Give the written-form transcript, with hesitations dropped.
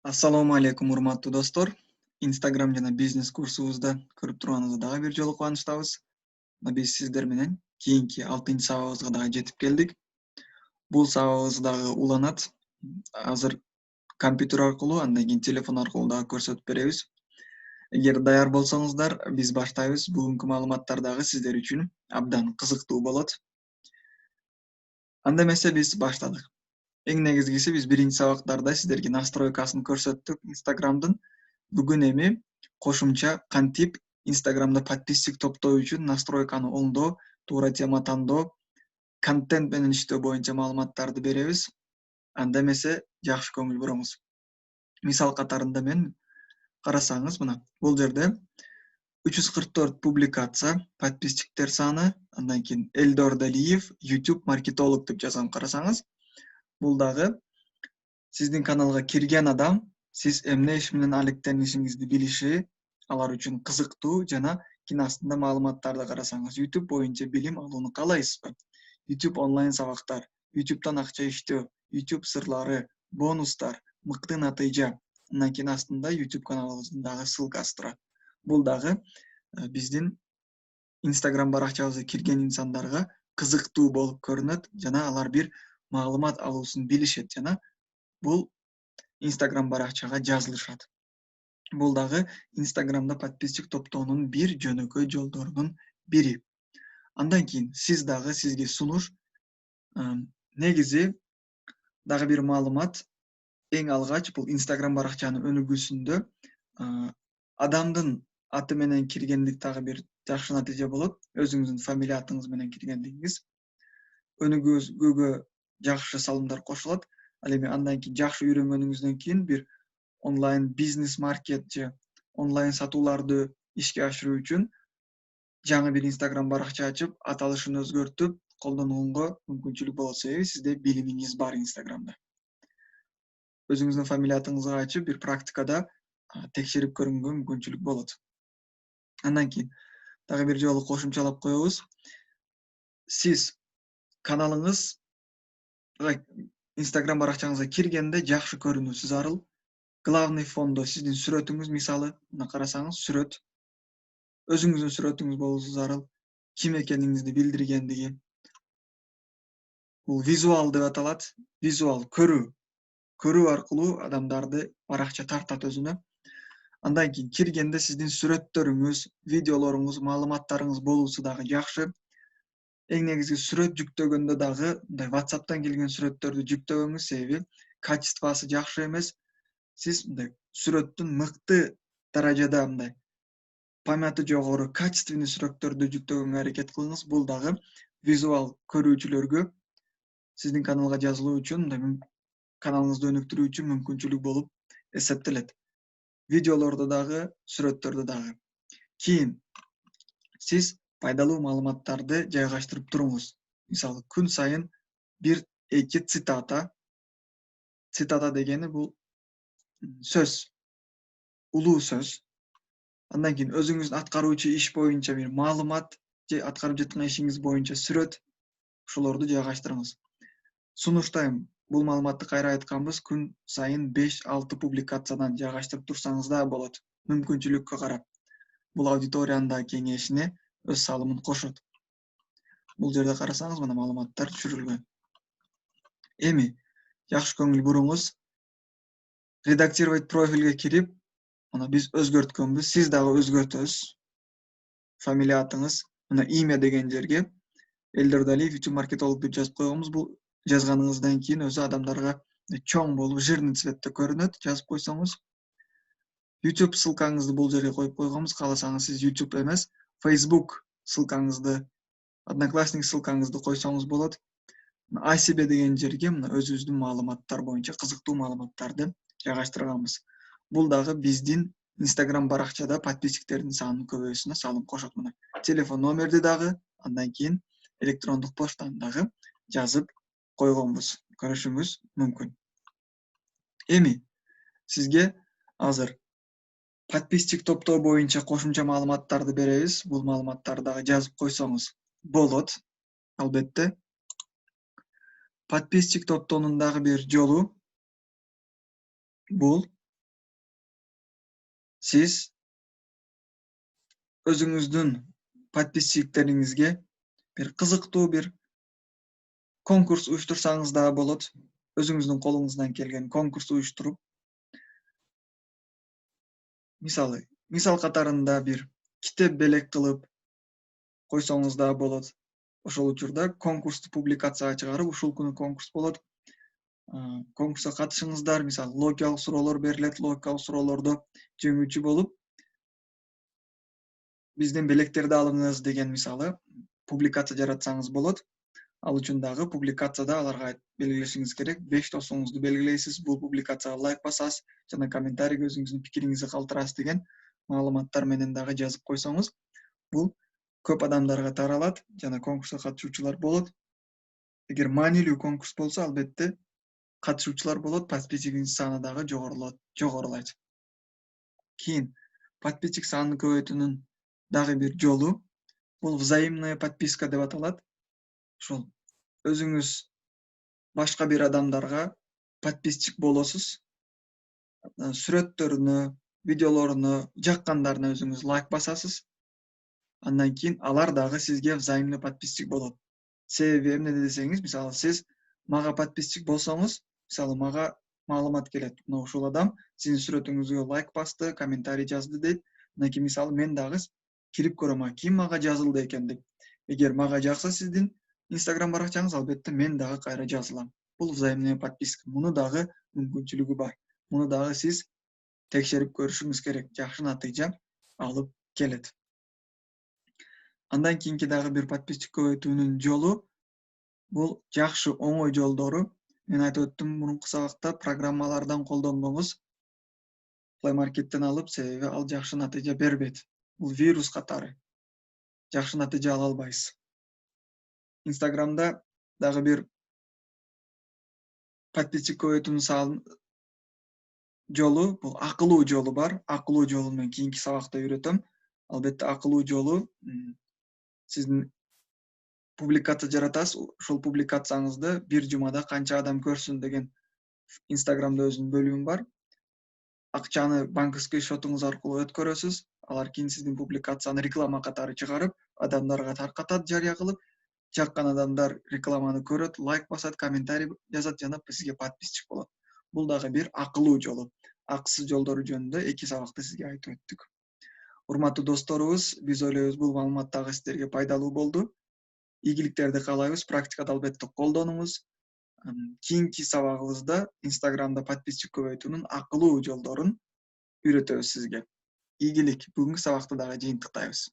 Assalomu alaykum urmatli do'stlar. Instagram jana biznes kursubuzda ko'rib turganingizda dagы bir жолу кубанычтабыз. Biz sizler менен keyinki 6-cı sabagыбызга dagы жетип келдик. Бул сабагыбыз дагы уланат. Азыр компьютер аркылуу, андан кийин телефон аркылуу дагы көрсөтүп беребиз. Эгер даяр болсоңуздар, биз баштайбыз. Бүгүнкү маалыматтар дагы сиздер үчүн абдан кызыктуу болот. Анда эмесе биз баштадык. Эң негизгиси биз биринчи сабактарда сиздерге настройкасын көрсөттүк Instagramдын. Бүгүн эми кошумча кантип Instagramда подписчик топтоо үчүн настройканы оңдоо, туура тема тандоо, контент менен иштөө боюнча маалыматтарды беребиз. Анда эмесе жакшы көңүл буруңуз. Мисал катарында мен карасаңыз, мына бул жерде 344 публикация, подписчиктер саны, андан кийин Элдор Далиев, YouTube маркетолог деп жазган карасаңыз, бул дагы сиздин каналга кирген адам, сиз эмне иш менен алектенишиңизди билиши, алар үчүн кызыктуу жана кийин астында маалыматтарды карасаңыз, YouTube боюнча билим алууну каалайсызбы? YouTube онлайн сабактар, YouTube'дан акча иштөө, YouTube сырлары, бонустар, мыкты натыйжа. Андан кийин астында YouTube каналыбыздын дагы ссылкасы турат. Бул дагы биздин Instagram баракчабызга кирген инсандарга кызыктуу болуп көрүнөт жана алар бир маалымат алуусун билишет жана бул Instagram баракчага жазылышат. Бул дагы Instagramда подписчик топтоонун бир жөнөкөй жолдорунун бири. Андан кийин сиз дагы сизге сунуш. Негизи дагы бир маалымат. Эң алгач бул Instagram баракчанын өнүгүүсүндө адамдын аты менен киргендик дагы бир жакшы натыйжа болот. Өзүңүздүн фамилия атыңыз менен киргендигиңиз өнүгүүгө жакшы салымдар кошулат. Ал эми андан кийин жакшы үйрөнгөнүңүздөн кийин бир онлайн бизнес маркет же онлайн сатууларды ишке ашыруу үчүн жаңы бир Instagram баракча ачып, аталышын өзгөртүп, колдонууга мүмкүнчүлүк болот. Себеби сизде билимиңиз бар Instagramда. Өзүңүздүн фамилия атыңызды ачып, бир практикада текшерип көрүүгө мүмкүнчүлүк болот. Андан кийин дагы бир жолу кошумчалап коебуз. Сиз каналыңыз Instagram баракчаңызга киргенде жакшы көрүнүүсү зарыл. Главный фондо сиздин сүрөтүңүз, мисалы, мына карасаңыз, сүрөт. Өзүңүздүн сүрөтүңүз болуусу зарыл. Ким экениңизди билдиргендиги. Бул визуал деп аталат. Визуал көрүү аркылуу адамдарды баракча тартат өзүнө. Андан кийин киргенде сиздин сүрөттөрүңүз, видеолоруңуз, маалыматтарыңыз болуусу дагы жакшы. Эң негизи сүрөт жүктөгөндө дагы мындай WhatsApp'тан келген сүрөттөрдү жүктөбөңүз, себеби качествосы жакшы эмес. Сиз мындай сүрөттүн мыкты даражада мындай памяты жогору, качественный сүрөттөрдү жүктөгөнгө аракет кылыңыз. Бул дагы визуал көрүүчүлөргө сиздин каналга жазылуу үчүн, мындай каналыңызды өнүктүрүү үчүн мүмкүнчүлүк болуп эсептелет. Видеолордо дагы, сүрөттөрдө дагы. Кийин сиз пайдалуу маалыматтарды жайгаштырып туруңуз. Мисалы, күн сайын 1-2 цитата. Цитата дегени бул сөз, улуу сөз. Андан кийин өзүңүздүн аткаруучу иш боюнча бир маалымат же аткарып жаткан ишиңиз боюнча сүрөт, ушулорду жайгаштырыңыз. Сунуштайм, бул маалыматты кайра айтканбыз, күн сайын 5-6 публикациядан жайгаштырып турсаңыз да болот. Мүмкүнчүлүккө карап. Бул аудиториянын да кеңейишине өз салымын кошот. Бул жерде карасаңыз, мына маалыматтар түшүрүлгөн. Эми жакшы көңүл буруңуз. Редактировать профилге кирип, мына биз өзгөрткөнбүз, сиз дагы өзгөртөсүз. Фамилия атыңыз, мына имя деген жерге Элдор Далиев YouTube маркетолог деп жазып койгонбуз. Бул жазганыңыздан кийин өзү адамдарга чоң болуп, жирный цветте көрүнөт, жазып койсоңуз. YouTube ссылкаңызды бул жерге коюп койгонбуз. Кааласаңыз сиз YouTube эмес, Facebook ссылкаңызды, Одноклассник ссылкаңызды койсоңуз болот. О себе деген жерге мына өзүбүздүн маалыматтар боюнча кызыктуу маалыматтарды жайгаштырганбыз. Бул дагы биздин Instagram баракчада подписчиктердин санынын көбөйүүсүнө салым кошот. Мына телефон номерди дагы, андан кийин электрондук поштаны дагы жазып койгонбуз. Көрүшүңүз мүмкүн. Эми сизге азыр подписчик топтоо боюнча кошумча маалыматтарды беребиз. Бул маалыматтарды дагы жазып койсоңуз болот, албетте. Подписчик топтоонун дагы бир жолу бул Siz özüңүздүн подписчиктериңизге bir кызыктуу bir конкурс уюштурсаңыз дагы болот. Өзүңүздүн колуңуздан келген конкурс уюштуруп, мисал катарында bir китеп белек кылып койсоңуз дагы болот. Ошол учурда конкурсту публикацияга чыгарып, ушул күнү конкурс болот. Конкурска катышыңыздар, мисалы логикалык суроолор берилет, логикалык суроолордо жеңүүчү болуп, бизден белектерди алыңыз деген мисалы публикация жаратсаңыз болот. Ал үчүн дагы публикацияда аларга белгилешиңиз керек. 5 досуңузду белгилейсиз, бул публикацияга лайк басасыз жана комментарийге өзүңүздүн пикириңизди калтырасыз деген маалыматтар менен дагы жазып койсоңуз, бул көп адамдарга таралат жана конкурска катышуучулар болот. Эгер маанилүү конкурс болсо, албетте катышуучулар болот, подписчигиңиз саны дагы жогорулайт. Кийин подписчик санын көбөйтүүнүн дагы бир жолу бул взаимная подписка деп аталат. Ошол өзүңүз башка бир адамдарга подписчик болосуз. Сүрөттөрүнө, видеолоруна, жаккандарына өзүңүз лайк басасыз. Андан кийин алар дагы сизге взаимный подписчик болот. Себеби эмне десеңиз, мисалы сиз мага подписчик болсоңуз, мисалы мага маалымат келет. Мына ушул адам сиздин сүрөтүңүзгө лайк басты, комментарий жазды дейт. Андан кийин мисалы мен дагы кирип көрөм, ким мага жазылды экен деп. Эгер мага жакса сиздин Instagram баракчаңыз, албетте мен дагы кайра жазылам. Бул взаимная подписка. Муну дагы мүмкүнчүлүгү бар. Муну дагы сиз текшерип көрүшүңүз керек. Жакшы натыйжа алып келет. Андан кийинки дагы бир подписчик көбөйтүүнүн жолу бул жакшы оңой жолдору. Мен айтып өттүм мурунку сабакта, программалардан колдонбоңуз. Play Market'ten алып, себеби ал жакшы натыйжа бербейт. Бул вирус катары. Жакшы натыйжа ала албайсыз. Instagram'da дагы бир подписчик көбөйтүүнүн жолу, бул акылуу жолу бар. Акылуу жолун мен кийинки сабакта үйрөтөм. Албетте акылуу жолу сиздин публикация жаратасыз, ошол публикацияңызды бир жумада канча адам көрсүн деген Instagram'da өзүнүн бөлүмү бар. Акчаны банковский счетуңуз аркылуу өткөрөсүз. Алар кийин сиздин публикацияны реклама катары чыгарып, адамдарга таркатат, жарыя кылып, жаккан адамдар рекламаны көрөт, лайк басат, комментарий жазат жана сизге подписчик болот. Бул дагы бир акылуу жолу. Акысыз жолдору жөнүндө 2 сабакта сизге айтып өттүк. Урматтуу досторубуз, биз ойлойбуз бул маалымат дагы сиздерге пайдалуу болду. Ийгиликтерди каалайбыз, практикада албетте колдонуңуз. Кийинки сабагыбызда Instagram'da подписчик көбөйтүүнүн акылуу жолдорун үйрөтөбүз сизге. Ийгилик, бүгүнкү сабакта дагы жыйынтыктайбыз.